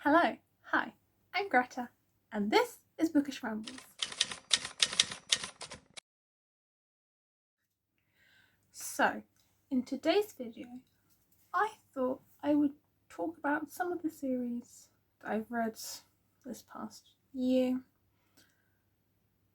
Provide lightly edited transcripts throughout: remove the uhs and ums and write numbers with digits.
Hello, hi, I'm Greta, and this is Bookish Rambles. So, in today's video, I thought I would talk about some of the series that I've read this past year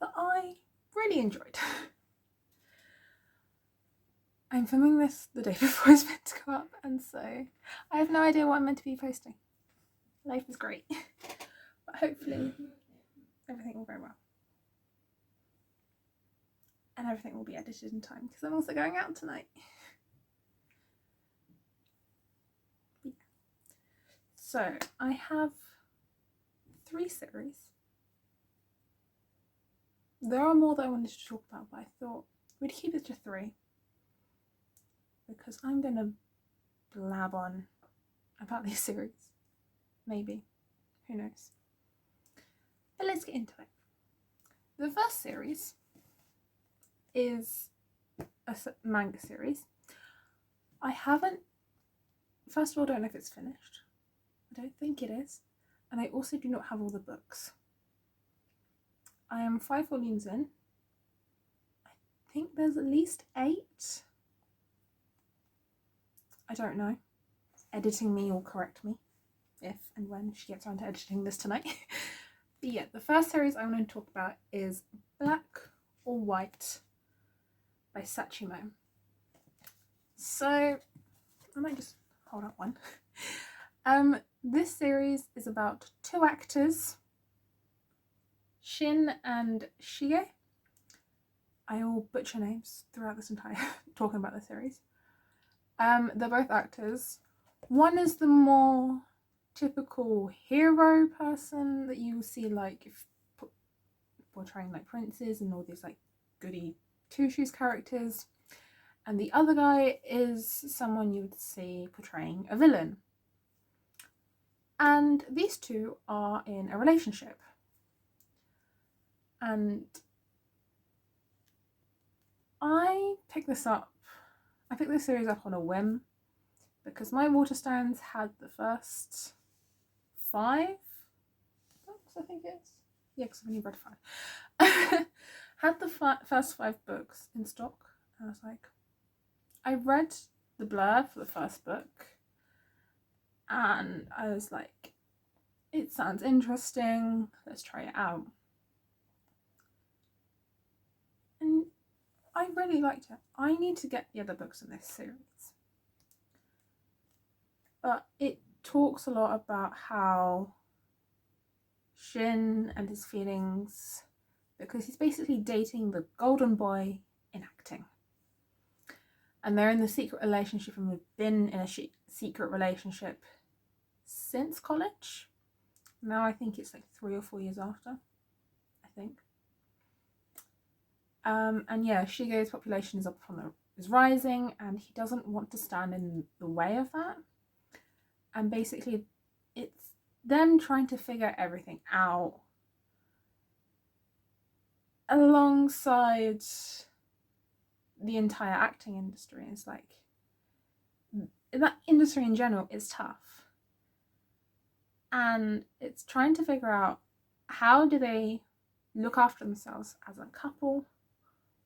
that I really enjoyed. I'm filming this the day before it's meant to go up, and so I have no idea what I'm meant to be posting. Life is great, but hopefully everything will go well. And everything will be edited in time because I'm also going out tonight. Yeah. So I have 3 series. There are more that I wanted to talk about, but I thought we'd keep it to 3 because I'm going to blab on about these series. Maybe. Who knows? But let's get into it. The first series is a manga series. I haven't, first of all, don't know if it's finished. I don't think it is. And I also do not have all the books. I am 5 volumes in. I think there's at least 8. I don't know. Editing me will correct me if and when she gets around to editing this tonight. But yeah, the first series I want to talk about is Black or White by Sachimo. So I might just hold up one. This series is about 2 actors, Shin and Shige. I will butcher names throughout this entire talking about the series. They're both actors. One is the more typical hero person that you see like portraying like princes and all these like goody two-shoes characters, and the other guy is someone you would see portraying a villain. And these 2 are in a relationship. And I picked this series up on a whim because my Waterstones had the first 5 books, I think it is. Yeah, because I've only read 5. Had the first 5 books in stock. And I was like, I read the blurb for the first book and I was like, it sounds interesting, let's try it out. And I really liked it. I need to get the other books in this series. But it talks a lot about how Shin and his feelings, because he's basically dating the golden boy in acting. And they're in the secret relationship and we've been in a secret relationship since college. Now I think it's like 3 or 4 years after, I think. And yeah, Shige's population is rising and he doesn't want to stand in the way of that. And basically it's them trying to figure everything out alongside the entire acting industry. It's like, that industry in general is tough. And it's trying to figure out how do they look after themselves as a couple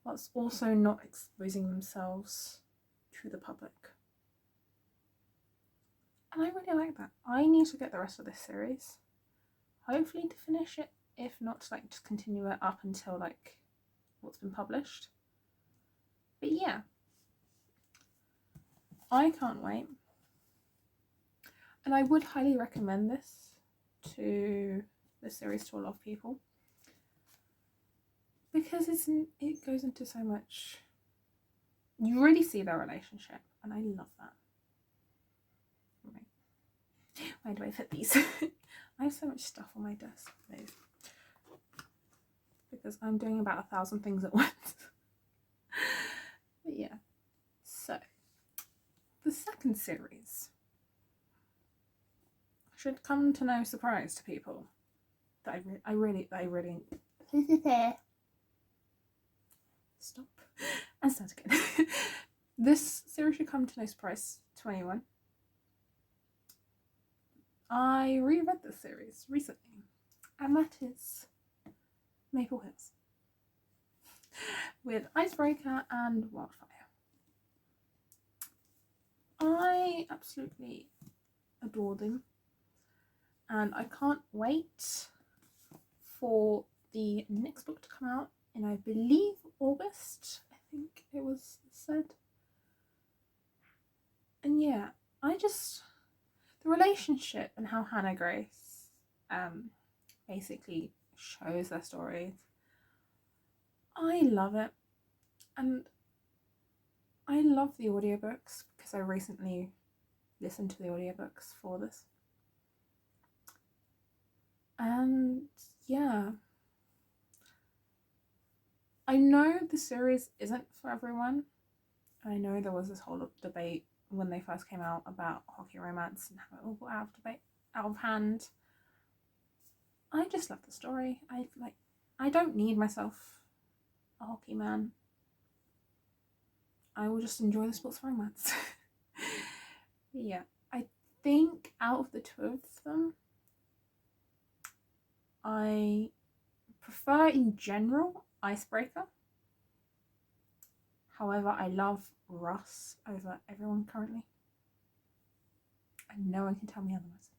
whilst also not exposing themselves to the public. And I really like that. I need to get the rest of this series. Hopefully to finish it. If not, to like just continue it up until like what's been published. But yeah. I can't wait. And I would highly recommend this series to a lot of people. Because it goes into so much. You really see their relationship, and I love that. Right. Where do I put these? I have so much stuff on my desk. Because I'm doing about 1,000 things at once. But yeah. So, the second series should come to no surprise to people that I really stop and start again. This series should come to no surprise to anyone. I reread this series recently, and that is Maple Hills with Icebreaker and Wildfire. I absolutely adore them, and I can't wait for the next book to come out in, I believe, August, I think it was said. And yeah, the relationship and how Hannah Grace basically shows their stories, I love it. And I love the audiobooks because I recently listened to the audiobooks for this. And yeah, I know the series isn't for everyone. I know there was this whole debate when they first came out about hockey romance and how it all got out of hand. I just love the story. I don't need myself a hockey man. I will just enjoy the sports romance. Yeah, I think out of the two of them, I prefer in general Icebreaker. However, I love Russ over everyone currently. And no one can tell me otherwise.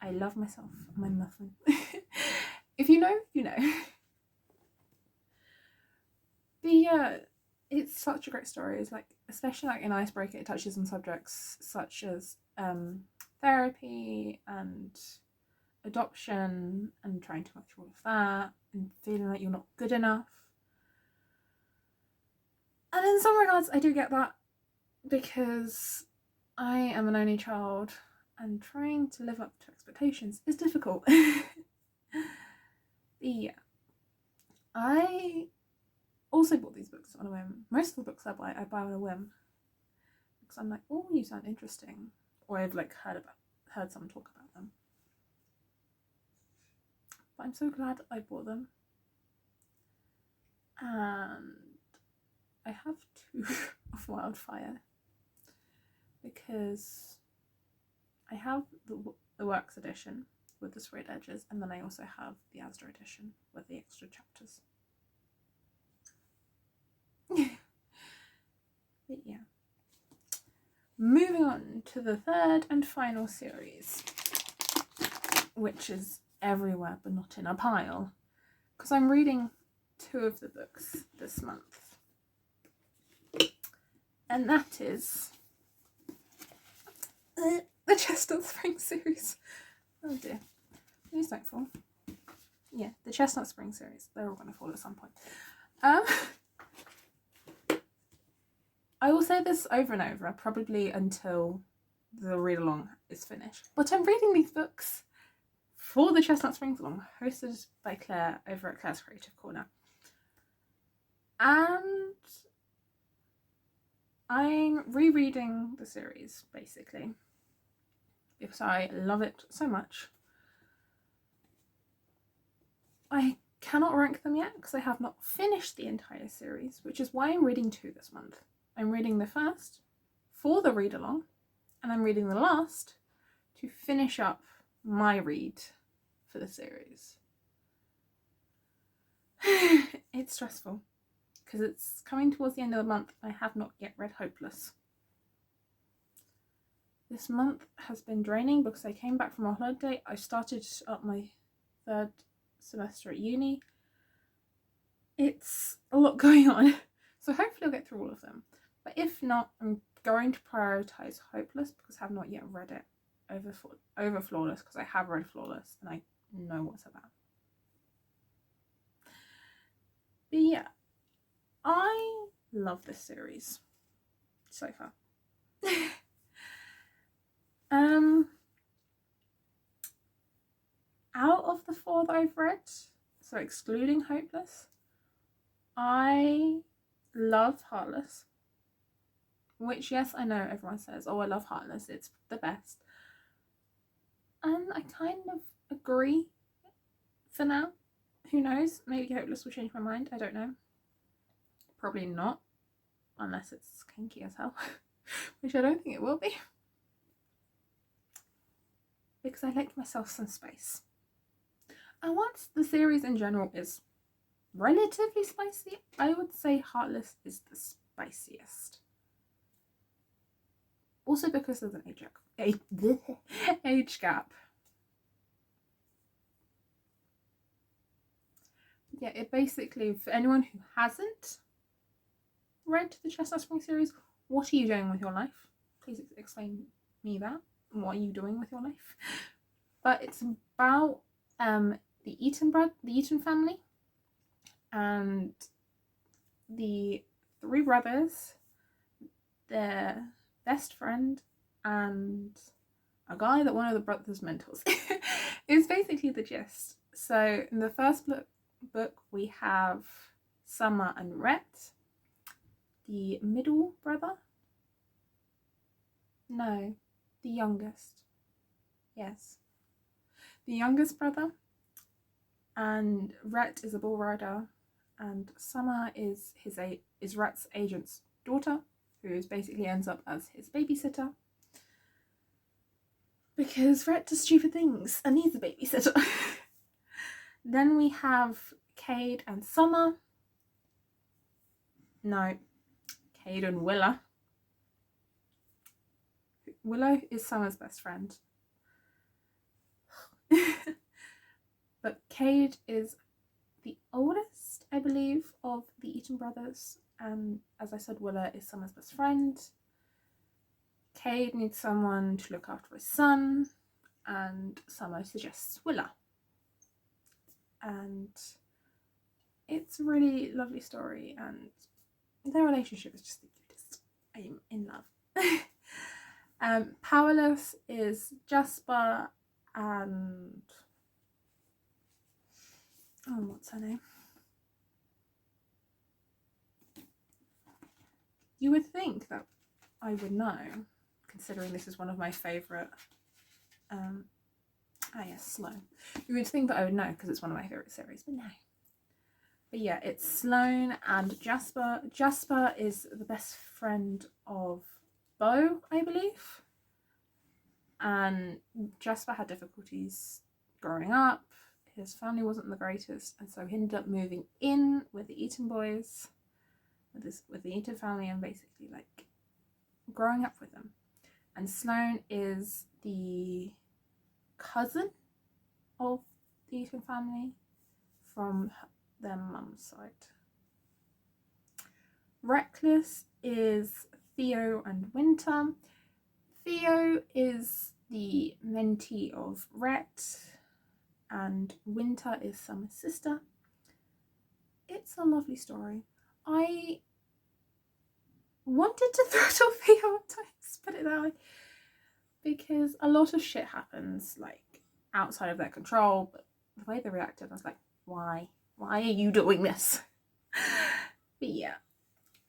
I love myself, my muffin. If you know, you know. But yeah, it's such a great story. It's especially in Icebreaker, it touches on subjects such as therapy and adoption and trying to match all of that and feeling like you're not good enough. And in some regards, I do get that because I am an only child and trying to live up to expectations is difficult. Yeah. I also bought these books on a whim. Most of the books I buy on a whim. Because I'm like, oh, you sound interesting. Or I've heard someone talk about them. But I'm so glad I bought them. And I have 2 of Wildfire. Because I have the Works edition with the sprayed edges, and then I also have the Asda edition with the extra chapters. But yeah. Moving on to the third and final series, which is everywhere but not in a pile, because I'm reading 2 of the books this month. And that is the Chestnut Spring series. Oh dear. Please don't fall. Yeah, the Chestnut Spring series. They're all going to fall at some point. I will say this over and over, probably until the read along is finished. But I'm reading these books for the Chestnut Springs along, hosted by Claire over at Claire's Creative Corner. And I'm rereading the series, basically, because I love it so much. I cannot rank them yet because I have not finished the entire series, which is why I'm reading 2 this month. I'm reading the first for the read along, and I'm reading the last to finish up my read for the series. It's stressful because it's coming towards the end of the month. I have not yet read Hopeless. This month has been draining because I came back from a holiday. I started up my 3rd semester at uni. It's a lot going on, so hopefully I'll get through all of them. But if not, I'm going to prioritise Hopeless because I have not yet read it over Flawless, because I have read Flawless and I know what's about. But yeah, I love this series so far. Out of the 4 that I've read, so excluding Hopeless, I love Heartless. Which, yes, I know everyone says, oh, I love Heartless, it's the best. And I kind of agree for now. Who knows? Maybe Hopeless will change my mind. I don't know. Probably not. Unless it's kinky as hell. Which I don't think it will be. because I like myself some space. And once the series in general is relatively spicy, I would say Heartless is the spiciest. Also because there's an age gap. Yeah, it basically, for anyone who hasn't read the Chestnut Spring series, what are you doing with your life? Please explain me that. What are you doing with your life? But it's about the Eaton family, and the three brothers, their best friend, and a guy that one of the brothers mentors. Is basically the gist. So in the first book we have Summer and Rhett, the middle brother. No, the youngest. Yes, the youngest brother. And Rhett is a bull rider, and Summer is Rhett's agent's daughter, who basically ends up as his babysitter. Because Rhett does stupid things and needs a babysitter. Then we have Cade and Summer. No, Cade and Willa. Willow is Summer's best friend. But Cade is the oldest, I believe, of the Eaton brothers. And as I said, Willa is Summer's best friend. Cade needs someone to look after his son, and Summer suggests Willa. And it's a really lovely story, and their relationship is just the cutest. I am in love. Powerless is Jasper and what's her name? You would think that I would know, considering this is one of my favourite. Yes, Sloane. You would think that I would know because it's one of my favourite series, but no. But yeah, it's Sloane and Jasper. Jasper is the best friend of Beau, I believe. And Jasper had difficulties growing up. His family wasn't the greatest, and so he ended up moving in with the Eaton boys, with the Eaton family, and basically like growing up with them. And Sloane is the cousin of the Eaton family from their mum's side. Reckless is Theo and Winter. Theo is the mentee of Rhett, and Winter is Summer's sister. It's a lovely story. I wanted to throw Theo at times, put it that way, because a lot of shit happens like outside of their control, but the way they reacted, I was like, why are you doing this? But yeah.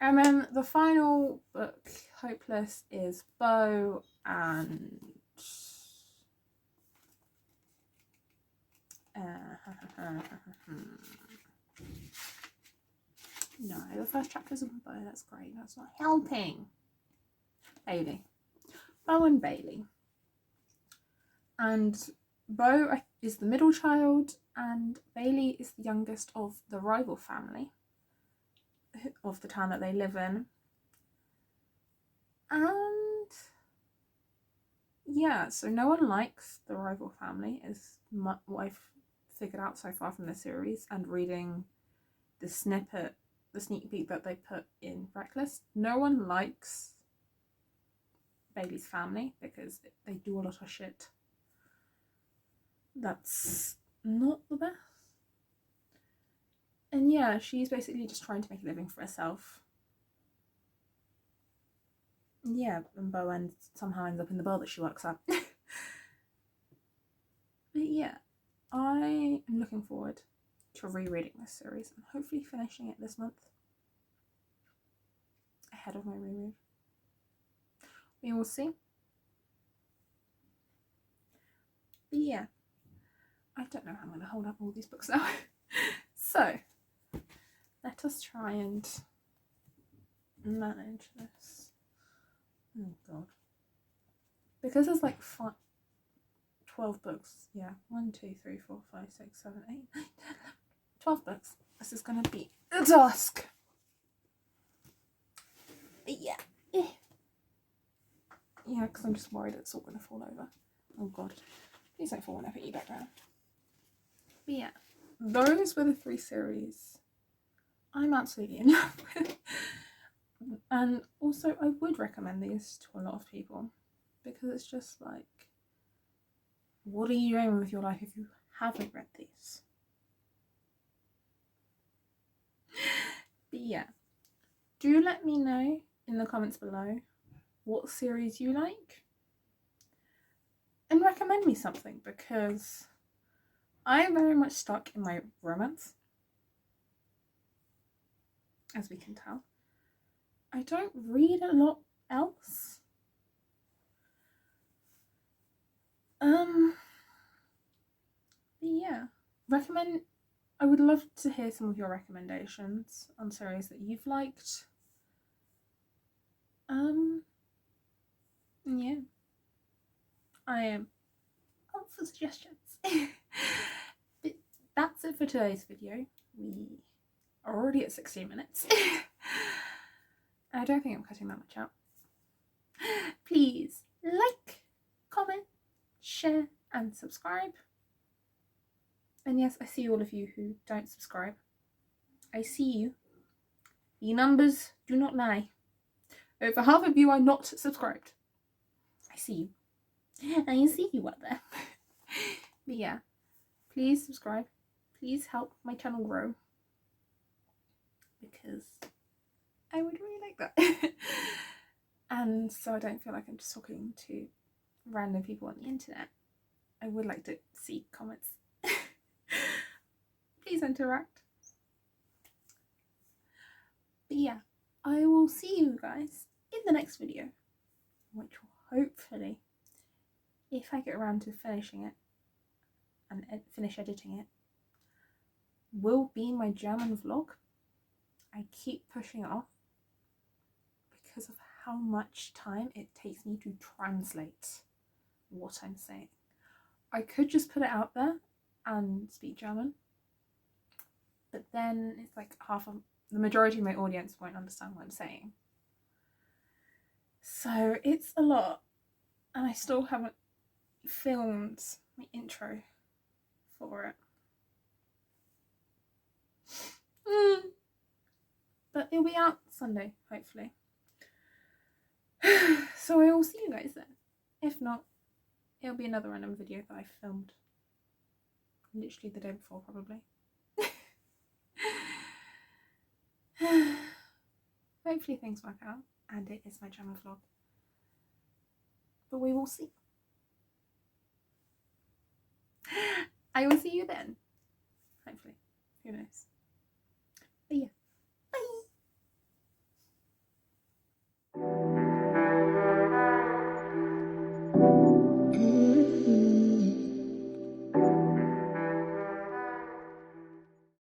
And then the final book, Hopeless, is Beau and no, the first chapter is about Beau. That's great. That's not helping. Bailey. Beau and Bailey. And Beau is the middle child, and Bailey is the youngest of the rival family of the town that they live in. And yeah, so no one likes the rival family, is what I've figured out so far from the series and reading the sneak peek that they put in Reckless. No one likes Bailey's family because they do a lot of shit that's not the best. And yeah, she's basically just trying to make a living for herself. Yeah, and Beau somehow ends up in the bar that she works at. But yeah, I am looking forward to rereading this series and hopefully finishing it this month ahead of my reread. We will see. But yeah, I don't know how I'm going to hold up all these books now. So, let us try and manage this. Oh god. Because there's like 12 books. Yeah, 1, 2, 3, 4, 5, 6, 7, 8, 9, 10, 11, 12 books. This is going to be a task. Yeah. Yeah, because I'm just worried it's all going to fall over. Oh god. Please don't fall when I put you back down. But yeah, those were the 3 series I'm absolutely in love with. And also I would recommend these to a lot of people, because it's just like, what are you doing with your life if you haven't read these? But yeah, do let me know in the comments below what series you like, and recommend me something, because I am very much stuck in my romance, as we can tell. I don't read a lot else. But yeah, I would love to hear some of your recommendations on series that you've liked. Yeah, I am up for suggestions. But that's it for today's video. We are already at 16 minutes. I don't think I'm cutting that much out. Please like, comment, share and subscribe. And yes, I see all of you who don't subscribe. I see you. The numbers do not lie. Over half of you are not subscribed. I see you. I see you out there. But yeah, please subscribe. Please help my channel grow, because I would really like that. And so I don't feel like I'm just talking to random people on the internet. I would like to see comments. Please interact. But yeah, I will see you guys in the next video, which will hopefully, if I get around to finishing it and finish editing it, will be my German vlog. I keep pushing it off because of how much time it takes me to translate what I'm saying. I could just put it out there and speak German, but then it's like the majority of my audience won't understand what I'm saying. So it's a lot, and I still haven't filmed my intro for it. But it'll be out Sunday, hopefully. So I will see you guys then. If not, it'll be another random video that I filmed literally the day before, probably. Hopefully things work out and it is my German vlog. But we will see. I will see you then.